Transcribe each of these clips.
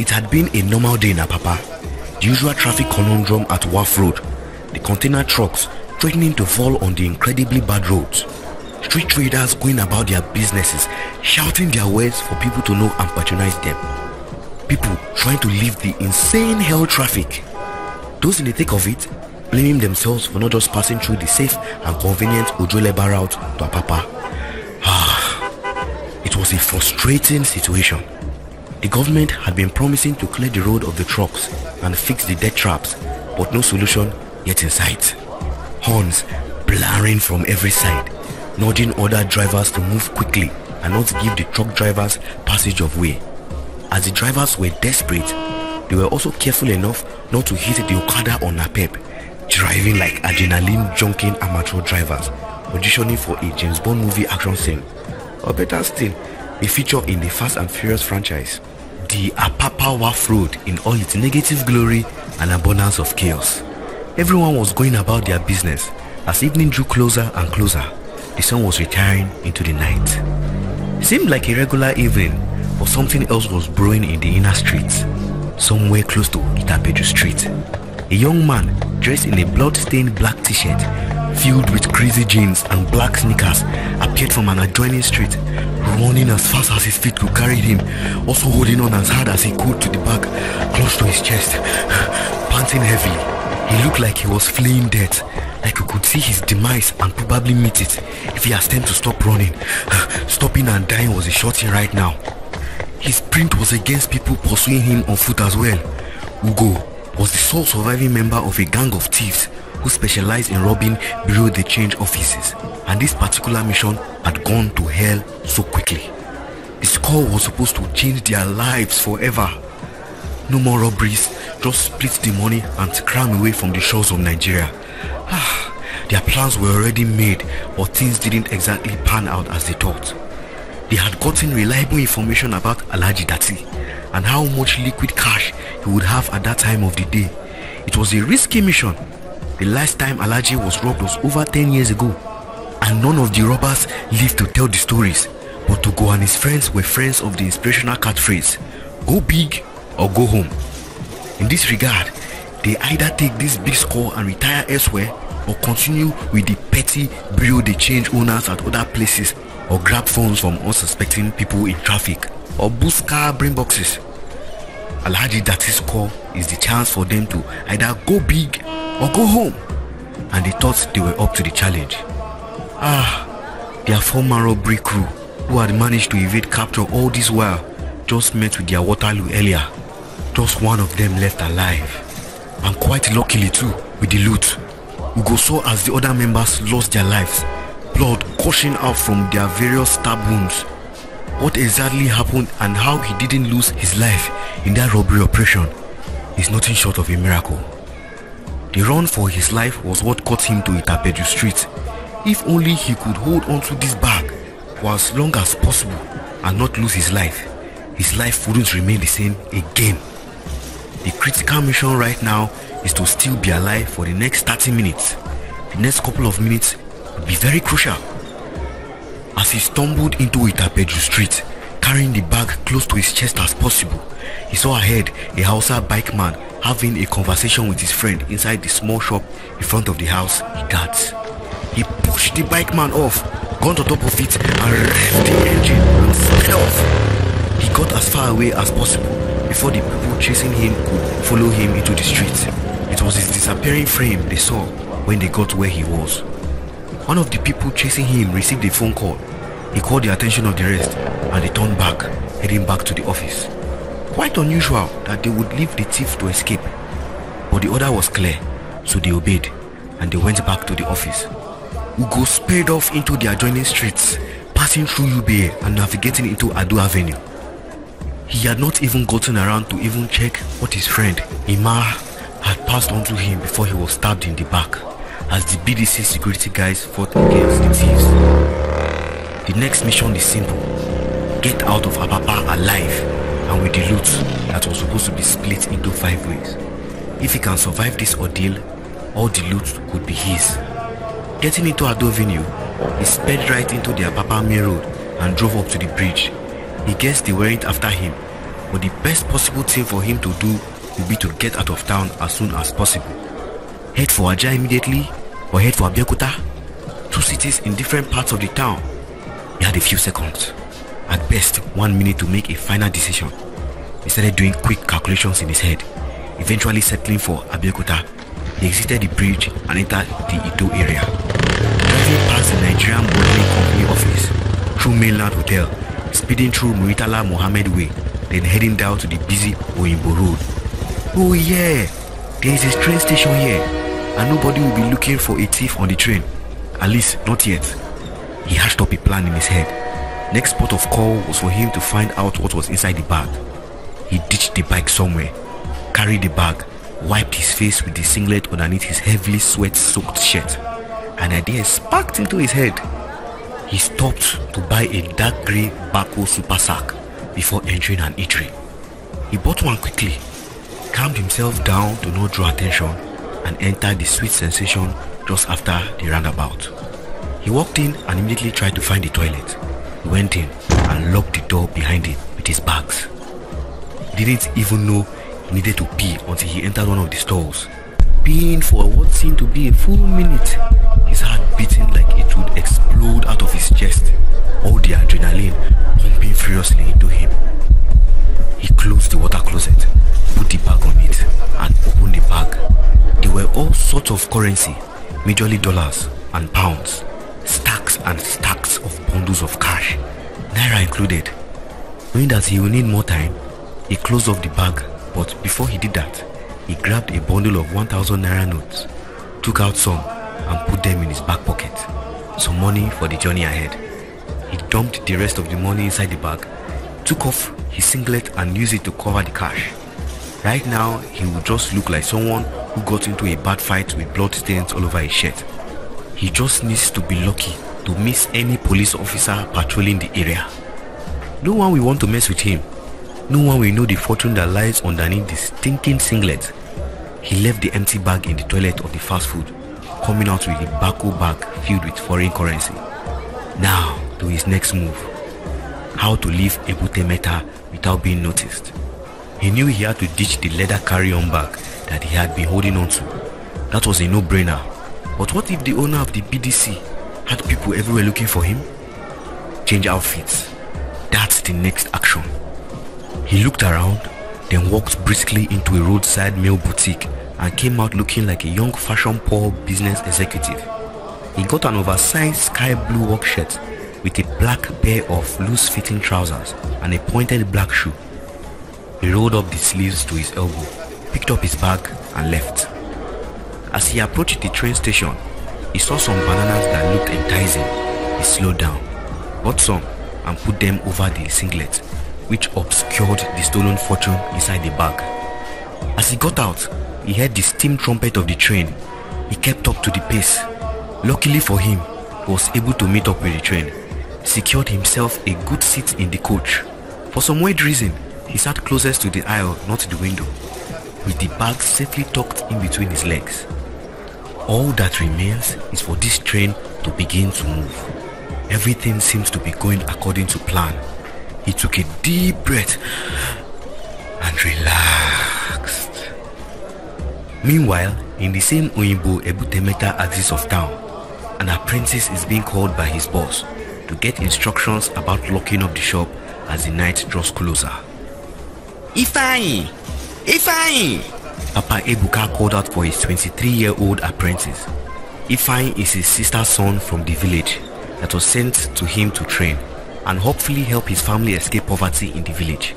It had been a normal day in Apapa, the usual traffic conundrum at Wharf Road, the container trucks threatening to fall on the incredibly bad roads, street traders going about their businesses, shouting their words for people to know and patronize them, people trying to leave the insane hell traffic, those in the thick of it blaming themselves for not just passing through the safe and convenient Ojoleba route to Apapa. It was a frustrating situation. The government had been promising to clear the road of the trucks and fix the death traps, but no solution yet in sight. Horns blaring from every side, nudging other drivers to move quickly and not give the truck drivers passage of way. As the drivers were desperate, they were also careful enough not to hit the Okada on Napep, driving like adrenaline junking amateur drivers, auditioning for a James Bond movie action scene, or better still, a feature in the Fast and Furious franchise. The Apapa Wharf Road in all its negative glory and abundance of chaos. Everyone was going about their business. As evening drew closer and closer, the sun was retiring into the night. It seemed like a regular evening, but something else was brewing in the inner streets, somewhere close to Itapeju Street. A young man dressed in a blood-stained black t-shirt filled with crazy jeans and black sneakers appeared from an adjoining street, running as fast as his feet could carry him, also holding on as hard as he could to the bag close to his chest, panting heavily. He looked like he was fleeing death, like he could see his demise and probably meet it if he has time to stop running. Stopping and dying was a short thing right now. His sprint was against people pursuing him on foot as well. Ugo was the sole surviving member of a gang of thieves who specialized in robbing Bureau de Change offices, and this particular mission had gone to hell so quickly. The score was supposed to change their lives forever. No more robberies, just split the money and cram away from the shores of Nigeria. Their plans were already made, but things didn't exactly pan out as they thought. They had gotten reliable information about Alhaji Dati and how much liquid cash he would have at that time of the day. It was a risky mission. The last time Alhaji was robbed was over 10 years ago, and none of the robbers lived to tell the stories. But Ugo and his friends were friends of the inspirational catchphrase, "Go big or go home." In this regard, they either take this big score and retire elsewhere, or continue with the petty Bureau de Change owners at other places, or grab phones from unsuspecting people in traffic, or boost car brain boxes. Alhaji Dati's score is the chance for them to either go big or go home, and they thought they were up to the challenge. Their former robbery crew, who had managed to evade capture all this while, just met with their Waterloo earlier. Just one of them left alive, and quite luckily too, with the loot. Ugo saw as the other members lost their lives, blood gushing out from their various stab wounds. What exactly happened and how he didn't lose his life in that robbery operation is nothing short of a miracle. The run for his life was what got him to Itapeju Street. If only he could hold onto this bag for as long as possible and not lose his life wouldn't remain the same again. The critical mission right now is to still be alive for the next 30 minutes. The next couple of minutes would be very crucial. As he stumbled into Itapeju Street, carrying the bag close to his chest as possible, he saw ahead a Hausa bike man having a conversation with his friend inside the small shop in front of the house he guards. He pushed the bike man off, got on top of it and revved the engine and sped off. He got as far away as possible before the people chasing him could follow him into the street. It was his disappearing frame they saw when they got where he was. One of the people chasing him received a phone call. He called the attention of the rest and they turned back, heading back to the office. Quite unusual that they would leave the thief to escape, but the order was clear, so they obeyed and they went back to the office. Ugo sped off into the adjoining streets, passing through UBA and navigating into Ado Avenue. He had not even gotten around to even check what his friend Ima had passed on to him before he was stabbed in the back as the BDC security guys fought against the thieves. The next mission is simple: get out of Apapa alive and with the loot that was supposed to be split into 5 ways. If he can survive this ordeal, all the loot could be his. Getting into Ado Avenue, he sped right into the Apapa main road and drove up to the bridge. He guessed they weren't after him, but the best possible thing for him to do would be to get out of town as soon as possible. Head for Ajah immediately or head for Abeokuta? 2 cities in different parts of the town. He had a few seconds, at best 1 minute, to make a final decision. He started doing quick calculations in his head, eventually settling for Abeokuta. He exited the bridge and entered the Ido area. Driving past the Nigerian Bottling Company office, through Mainland Hotel, speeding through Muritala Mohammed Way, then heading down to the busy Oyingbo Road. Oh yeah, there is a train station here, and nobody will be looking for a thief on the train. At least, not yet. He hatched up a plan in his head. Next port of call was for him to find out what was inside the bag. He ditched the bike somewhere, carried the bag, wiped his face with the singlet underneath his heavily sweat-soaked shirt. An idea sparked into his head. He stopped to buy a dark grey Bako super sack before entering an eatery. He bought one quickly, calmed himself down to not draw attention, and entered the sweet sensation just after the roundabout. He walked in and immediately tried to find the toilet. He went in and locked the door behind him with his bags. He didn't even know he needed to pee until he entered one of the stalls. Peeing for what seemed to be a full minute, his heart beating like it would explode out of his chest, all the adrenaline pumping furiously into him. He closed the water closet, put the bag on it, and opened the bag. There were all sorts of currency, majorly dollars and pounds, stacks and stacks of bundles of cash, naira included. Knowing that he will need more time, he closed off the bag, but before he did that, he grabbed a bundle of 1,000 naira notes, took out some and put them in his back pocket. Some money for the journey ahead. He dumped the rest of the money inside the bag, took off his singlet and used it to cover the cash. Right now, he would just look like someone who got into a bad fight with blood stains all over his shirt. He just needs to be lucky to miss any police officer patrolling the area. No one will want to mess with him. No one will know the fortune that lies underneath the stinking singlet. He left the empty bag in the toilet of the fast food, coming out with a Bako bag filled with foreign currency. Now to his next move. How to leave Ebute Metta without being noticed. He knew he had to ditch the leather carry-on bag that he had been holding on to. That was a no-brainer. But what if the owner of the BDC had people everywhere looking for him? Change outfits. That's the next action. He looked around, then walked briskly into a roadside mail boutique and came out looking like a young fashion-poor business executive. He got an oversized sky blue work shirt with a black pair of loose-fitting trousers and a pointed black shoe. He rolled up the sleeves to his elbow, picked up his bag and left. As he approached the train station, he saw some bananas that looked enticing. He slowed down, bought some and put them over the singlet, which obscured the stolen fortune inside the bag. As he got out, he heard the steam trumpet of the train. He kept up to the pace. Luckily for him, he was able to meet up with the train, secured himself a good seat in the coach. For some weird reason, he sat closest to the aisle, not the window, with the bag safely tucked in between his legs. All that remains is for this train to begin to move. Everything seems to be going according to plan. He took a deep breath and relaxed. Meanwhile, in the same Oyingbo Ebute Metta axis of town, an apprentice is being called by his boss to get instructions about locking up the shop as the night draws closer. Ifeanyi! Ifeanyi! Papa Ebuka called out for his 23-year-old apprentice. Ifeanyi is his sister's son from the village that was sent to him to train and hopefully help his family escape poverty in the village.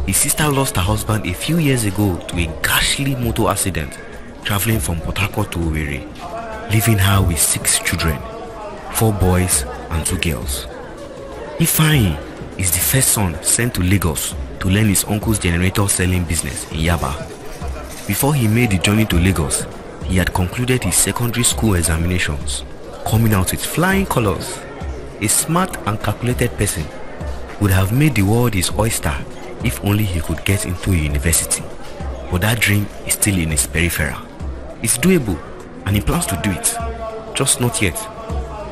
His sister lost her husband a few years ago to a ghastly motor accident traveling from Port Harcourt to Owerri, leaving her with 6 children, 4 boys and 2 girls. Ifeanyi is the first son sent to Lagos to learn his uncle's generator selling business in Yaba. Before he made the journey to Lagos, he had concluded his secondary school examinations, coming out with flying colors. A smart and calculated person would have made the world his oyster if only he could get into a university. But that dream is still in his peripheral. It's doable and he plans to do it, just not yet.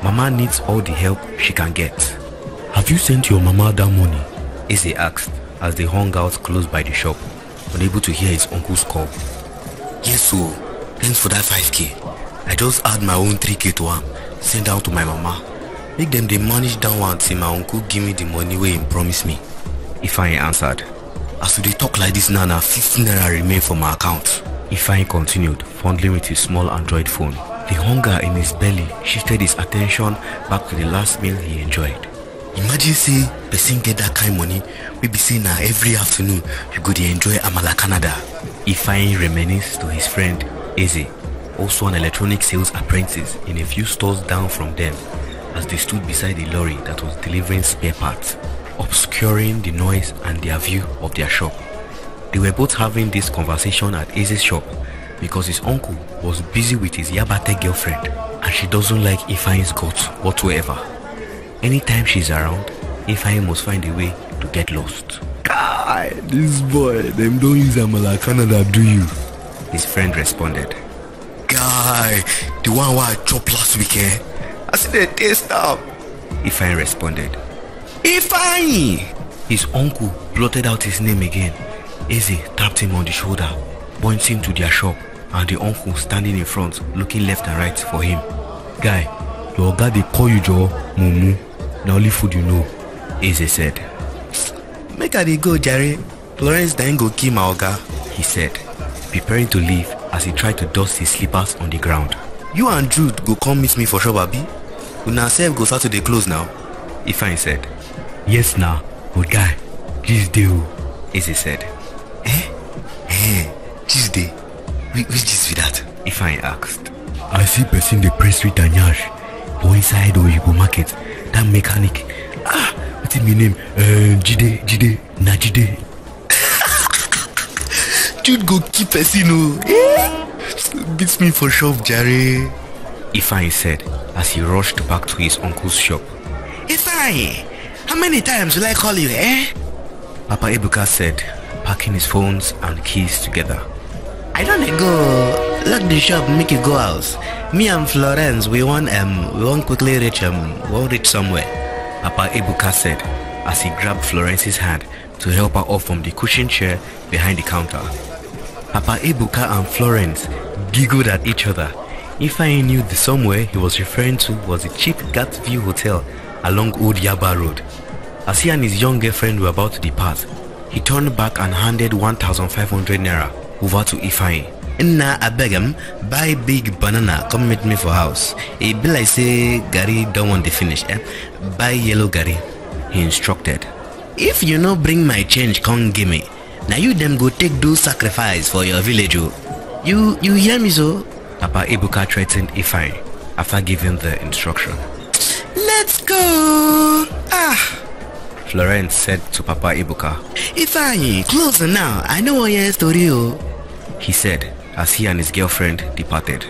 Mama needs all the help she can get. Have you sent your mama that money? Eze asked as they hung out close by the shop, unable to hear his uncle's call. Yes, so thanks for that 5k. I just add my own 3k to him, send out to my mama. Make them they manage down one till my uncle give me the money where he promised me. Ifeanyi answered. As they talk like this now, 15 naira remain for my account. Ifeanyi continued, fondling with his small Android phone. The hunger in his belly shifted his attention back to the last meal he enjoyed. Imagine say person get that kind of money, we be saying now every afternoon you go to enjoy Amala Canada. Ifeanyi reminisced to his friend Eze, also an electronic sales apprentice in a few stores down from them, as they stood beside a lorry that was delivering spare parts, obscuring the noise and their view of their shop. They were both having this conversation at Eze's shop because his uncle was busy with his Yabate girlfriend and she doesn't like Ifeanyi's guts whatsoever. Anytime she's around, Ifeanyi must find a way to get lost. God, this boy, them don't use Amala Canada, do you? His friend responded. Guy, the one who I chopped last week, eh? I see the taste up. Ifeanyi responded. Ifeanyi! His uncle blotted out his name again. Eze tapped him on the shoulder, pointing to their shop, and the uncle standing in front, looking left and right for him. Guy, your guy they call you Joe Mumu. Now only food you know. Eze said. Make her dey go, Jerry. Florence then go kill my oga, he said, preparing to leave as he tried to dust his slippers on the ground. You and Jude go come meet me for shop, abi? Una sef go start to dey close now. Ifeanyi said. Yes, now, but guy, Tuesday, Eze said. Tuesday. Which is with that? Ifeanyi asked. I see person dey press with Anyash. For inside Oyingbo market, that mechanic. What's his name? Jide. Jude go keep person, beats me for shop, Jerry. Ifeanyi said as he rushed back to his uncle's shop. Ifeanyi, how many times will I call you, eh? Papa Ebuka said, packing his phones and keys together. I don't go lock the shop, make you go house. Me and Florence, we want quickly reach somewhere. Papa Ebuka said as he grabbed Florence's hand to help her off from the cushioned chair behind the counter. Papa Ebuka and Florence giggled at each other. Ifeanyi knew the somewhere he was referring to was the cheap Gatview Hotel along Old Yaba Road. As he and his young girlfriend were about to depart, he turned back and handed 1,500 naira over to Ifeanyi. Nah, I beg him, buy big banana, come meet me for house. It be like say Gary don't want to finish, eh? Buy yellow Gary, he instructed. If you no bring my change, come give me. Now you them go take do sacrifice for your village, oh. You hear me, so? Papa Ebuka threatened Ifeanyi after giving the instruction. Let's go! Florence said to Papa Ebuka. Ifeanyi, close now. I know what your story, oh. He said as he and his girlfriend departed.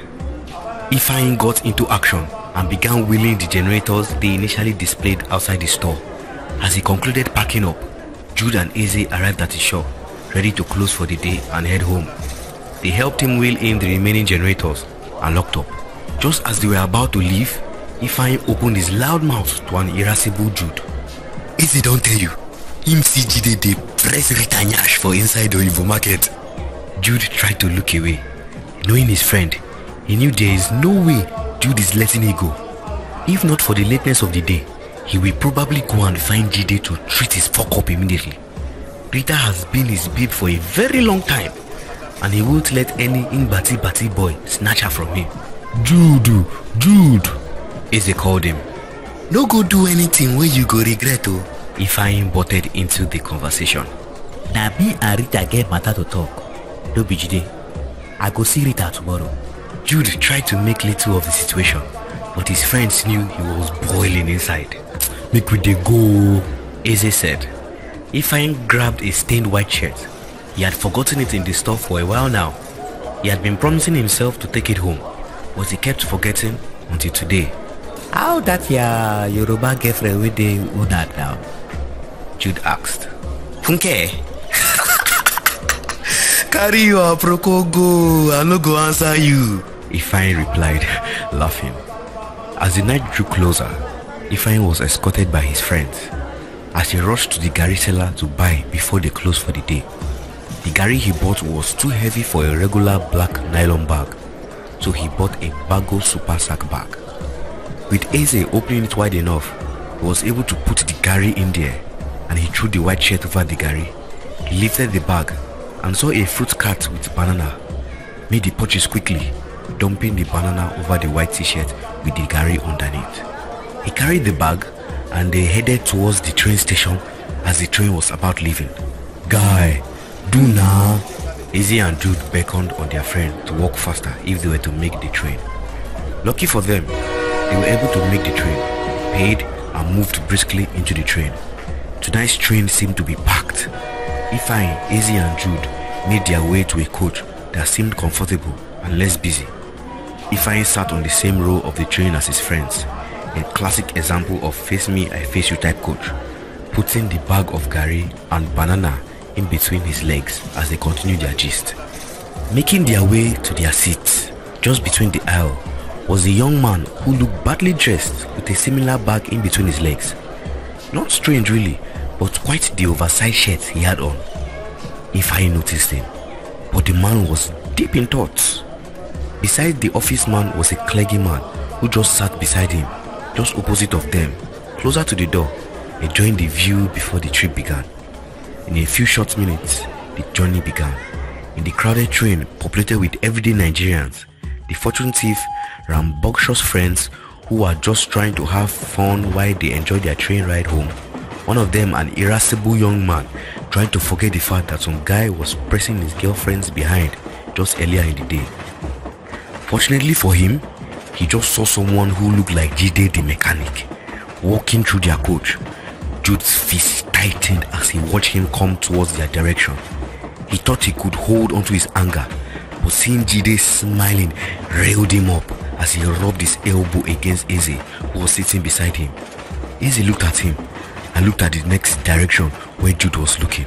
Ifeanyi got into action and began wheeling the generators they initially displayed outside the store. As he concluded packing up, Jude and Eze arrived at his shop, ready to close for the day and head home. They helped him wheel in the remaining generators and locked up. Just as they were about to leave, Ifeanyi opened his loud mouth to an irascible Jude. Eze don't tell you, him see Jide dey press Ritanyash for inside the Oyingbo market. Jude tried to look away. Knowing his friend, he knew there is no way Jude is letting it go. If not for the lateness of the day, he will probably go and find Jide to treat his fuck up immediately. Rita has been his babe for a very long time, and he won't let any Ingbati boy snatch her from him. Jude, Eze called him. No go do anything where you go regret, oh. Ifeanyi butted into the conversation. Na me and Rita get matter to talk. No be Jide. I go see Rita tomorrow. Jude tried to make little of the situation, but his friends knew he was boiling inside. Make we dey go, Eze said. Ifeanyi grabbed a stained white shirt. He had forgotten it in the store for a while now. He had been promising himself to take it home, but he kept forgetting until today. How that your Yoruba girlfriend with the una now? Jude asked. Funke? Carry your proko go, I no go answer you, Ifeanyi replied, laughing. As the night drew closer, Ifeanyi was escorted by his friends. as he rushed to the garri seller to buy before they closed for the day. The garri he bought was too heavy for a regular black nylon bag, so he bought a Bago super sack bag. With Eze opening it wide enough, he was able to put the garri in there, and he threw the white shirt over the garri. He lifted the bag and saw a fruit cart with banana. Made the purchase quickly, dumping the banana over the white t-shirt with the garri underneath. He carried the bag and they headed towards the train station as the train was about leaving. Guy, do now. Eze and Jude beckoned on their friend to walk faster if they were to make the train. Lucky for them, they were able to make the train, paid and moved briskly into the train. Tonight's train seemed to be packed. Ifeanyi, Eze and Jude made their way to a coach that seemed comfortable and less busy. Ifeanyi sat on the same row of the train as his friends, a classic example of face me I face you type coach, putting the bag of garri and banana in between his legs as they continued their gist. Making their way to their seats, just between the aisle, was a young man who looked badly dressed with a similar bag in between his legs. Not strange really, but quite the oversized shirt he had on. Ifeanyi noticed him, but the man was deep in thoughts. Beside the office man was a cleggy man who just sat beside him, just opposite of them, closer to the door, enjoying the view before the trip began. In a few short minutes, the journey began. In the crowded train populated with everyday Nigerians, the fortune thief, rambunctious friends who were just trying to have fun while they enjoyed their train ride home, one of them an irascible young man trying to forget the fact that some guy was pressing his girlfriends behind just earlier in the day. Fortunately for him, he just saw someone who looked like Jide the mechanic walking through their coach. Jude's fist tightened as he watched him come towards their direction. He thought he could hold onto his anger, but seeing Jide smiling railed him up as he rubbed his elbow against Eze, who was sitting beside him. Eze looked at him and looked at the next direction where Jude was looking.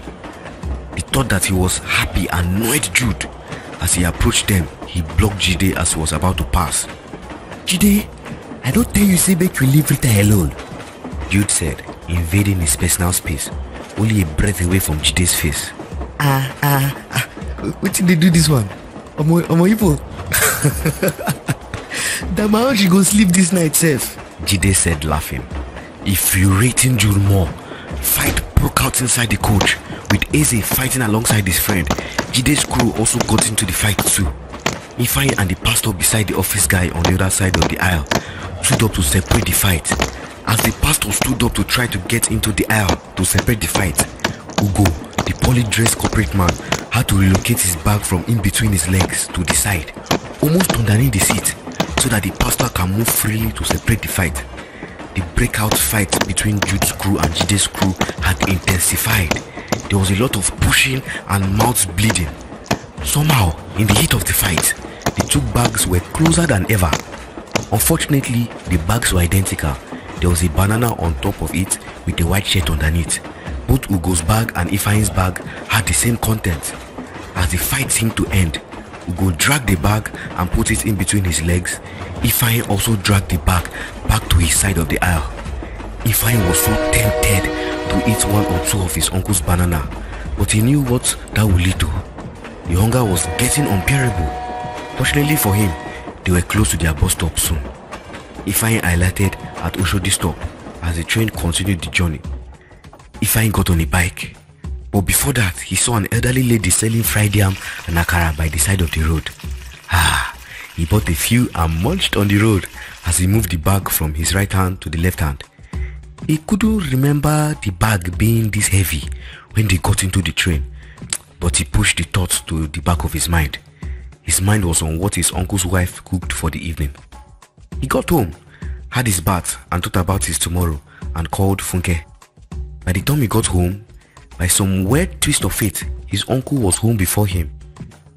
He thought that he was happy and annoyed Jude. As he approached them, he blocked Jide as he was about to pass. Jide, I don't tell you say make you leave Rita alone, Jude said, invading his personal space, only a breath away from Jide's face. What did they do this one? Oyingbo. Damn, how she go sleep this night, safe? Jide said, laughing. Infuriating Jude more, fight broke out inside the coach, with Eze fighting alongside his friend. Jide's crew also got into the fight too. Ifeanyi and the pastor beside the office guy on the other side of the aisle stood up to separate the fight. As the pastor stood up to try to get into the aisle to separate the fight, Ugo, the poorly dressed corporate man, had to relocate his bag from in between his legs to the side, almost underneath the seat, so that the pastor can move freely to separate the fight. The breakout fight between Jude's crew and Jide's crew had intensified. There was a lot of pushing and mouths bleeding. Somehow, in the heat of the fight, the two bags were closer than ever. Unfortunately, the bags were identical. There was a banana on top of it with a white shirt underneath. Both Ugo's bag and Ifeanyi's bag had the same content. As the fight seemed to end, Ugo dragged the bag and put it in between his legs. Ifeanyi also dragged the bag back to his side of the aisle. Ifeanyi was so tempted to eat one or two of his uncle's banana, but he knew what that would lead to. The hunger was getting unbearable. Fortunately for him, they were close to their bus stop soon. Ifeanyi alighted at Oshodi stop as the train continued the journey. Ifeanyi got on a bike, but before that, he saw an elderly lady selling fried yam and akara by the side of the road. He bought a few and munched on the road as he moved the bag from his right hand to the left hand. He couldn't remember the bag being this heavy when they got into the train, but he pushed the thoughts to the back of his mind. His mind was on what his uncle's wife cooked for the evening. He got home, had his bath and thought about his tomorrow and called Funke. By the time he got home, by some weird twist of fate, his uncle was home before him.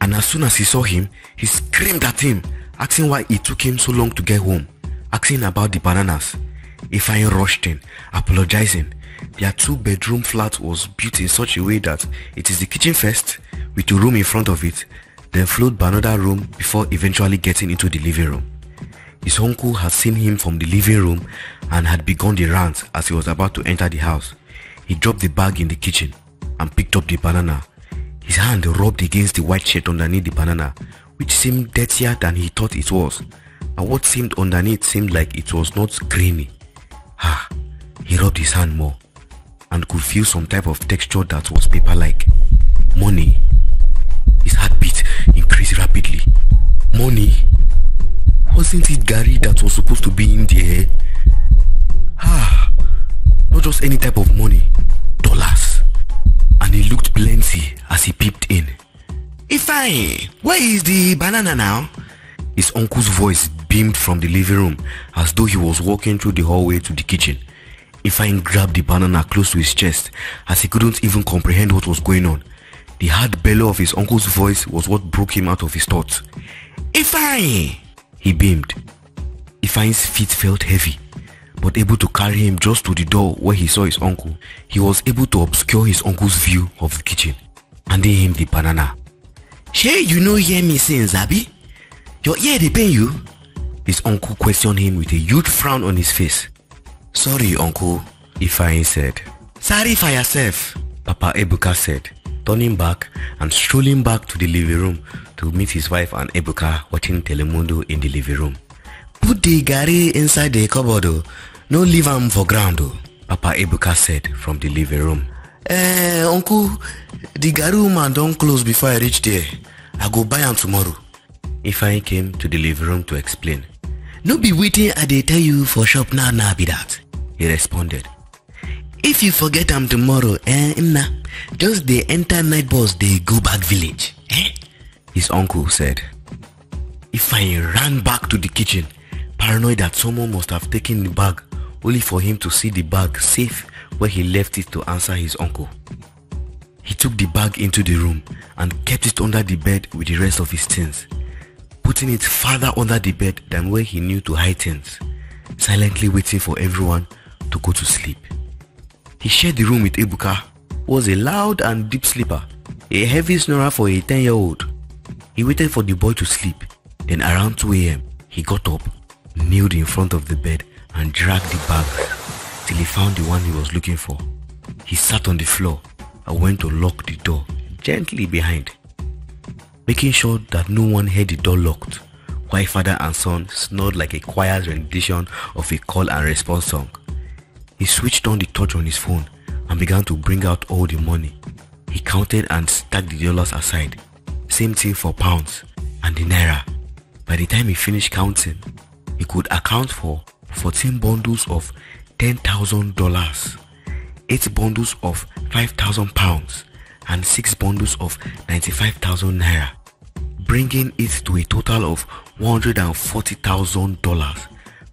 And as soon as he saw him, he screamed at him, asking why it took him so long to get home, asking about the bananas. Ifeanyi rushed in, apologizing. Their two-bedroom flat was built in such a way that it is the kitchen first, with a room in front of it, then followed by another room before eventually getting into the living room. His uncle had seen him from the living room and had begun the rant as he was about to enter the house. He dropped the bag in the kitchen and picked up the banana. His hand rubbed against the white shirt underneath the banana, which seemed dirtier than he thought it was, and what seemed underneath seemed like it was not grainy. He rubbed his hand more and could feel some type of texture that was paper-like. Money. His heartbeat increased rapidly. Money? Wasn't it Gary that was supposed to be in there? Not just any type of money. Dollars. And he looked plenty as he peeped in. Ifeanyi, where is the banana now? His uncle's voice beamed from the living room as though he was walking through the hallway to the kitchen. Ifeanyi grabbed the banana close to his chest as he couldn't even comprehend what was going on. The hard bellow of his uncle's voice was what broke him out of his thoughts. Ifeanyi! He beamed. Ifeanyi's feet felt heavy, but able to carry him just to the door where he saw his uncle, he was able to obscure his uncle's view of the kitchen, handing him the banana. Shey you no hear me since, Abi? Your ear dey pain you? His uncle questioned him with a huge frown on his face. Sorry, uncle, Ifeanyi said. Sorry for yourself, Papa Ebuka said, turning back and strolling back to the living room to meet his wife and Ebuka watching Telemundo in the living room. Put the Gary inside the cupboard, no leave him for ground, Papa Ebuka said from the living room. Uncle, the Gary woman don't close before I reach there. I go buy him tomorrow. Ifeanyi came to the living room to explain. No be waiting I dey tell you for shop now be that, he responded. If you forget him tomorrow, just they enter night bus, they go back village, his uncle said. Ifeanyi ran back to the kitchen, paranoid that someone must have taken the bag, only for him to see the bag safe where he left it to answer his uncle. He took the bag into the room and kept it under the bed with the rest of his things, putting it farther under the bed than where he knew to hide things, silently waiting for everyone to go to sleep. He shared the room with Ebuka, who was a loud and deep sleeper, a heavy snorer for a 10-year-old. He waited for the boy to sleep. Then around 2 a.m., he got up, kneeled in front of the bed and dragged the bag till he found the one he was looking for. He sat on the floor and went to lock the door gently behind, making sure that no one heard the door locked, while father and son snored like a choir's rendition of a call and response song. He switched on the torch on his phone and began to bring out all the money. He counted and stacked the dollars aside. Same thing for pounds and the naira. By the time he finished counting, he could account for 14 bundles of $10,000, 8 bundles of 5,000 pounds, and 6 bundles of 95,000 naira, bringing it to a total of $140,000,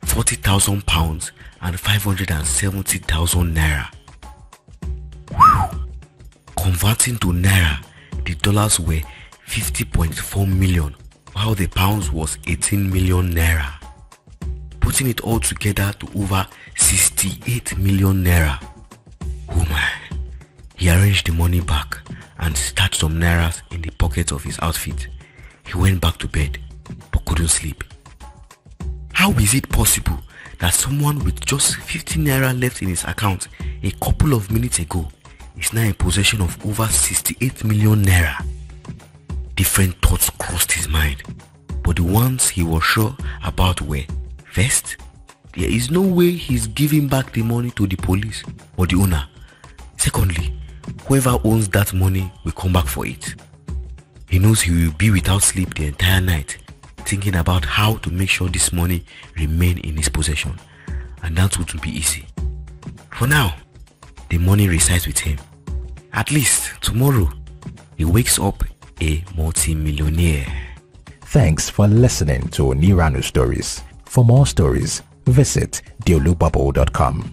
40,000 pounds, and 570,000 naira. Converting to naira, the dollars were 50.4 million, while the pounds was 18 million naira, putting it all together to over 68 million naira. Oh my! He arranged the money back and stashed some nairas in the pockets of his outfit. He went back to bed but couldn't sleep. How is it possible that someone with just 50 naira left in his account a couple of minutes ago is now in possession of over 68 million naira? Different thoughts crossed his mind, but the ones he was sure about were: first, there is no way he's giving back the money to the police or the owner. Secondly, whoever owns that money will come back for it. He knows he will be without sleep the entire night, thinking about how to make sure this money remain in his possession, and that wouldn't be easy. For now, the money resides with him. At least tomorrow, he wakes up a multi-millionaire. Thanks for listening to Niranu Stories. For more stories, visit deolubabo.com.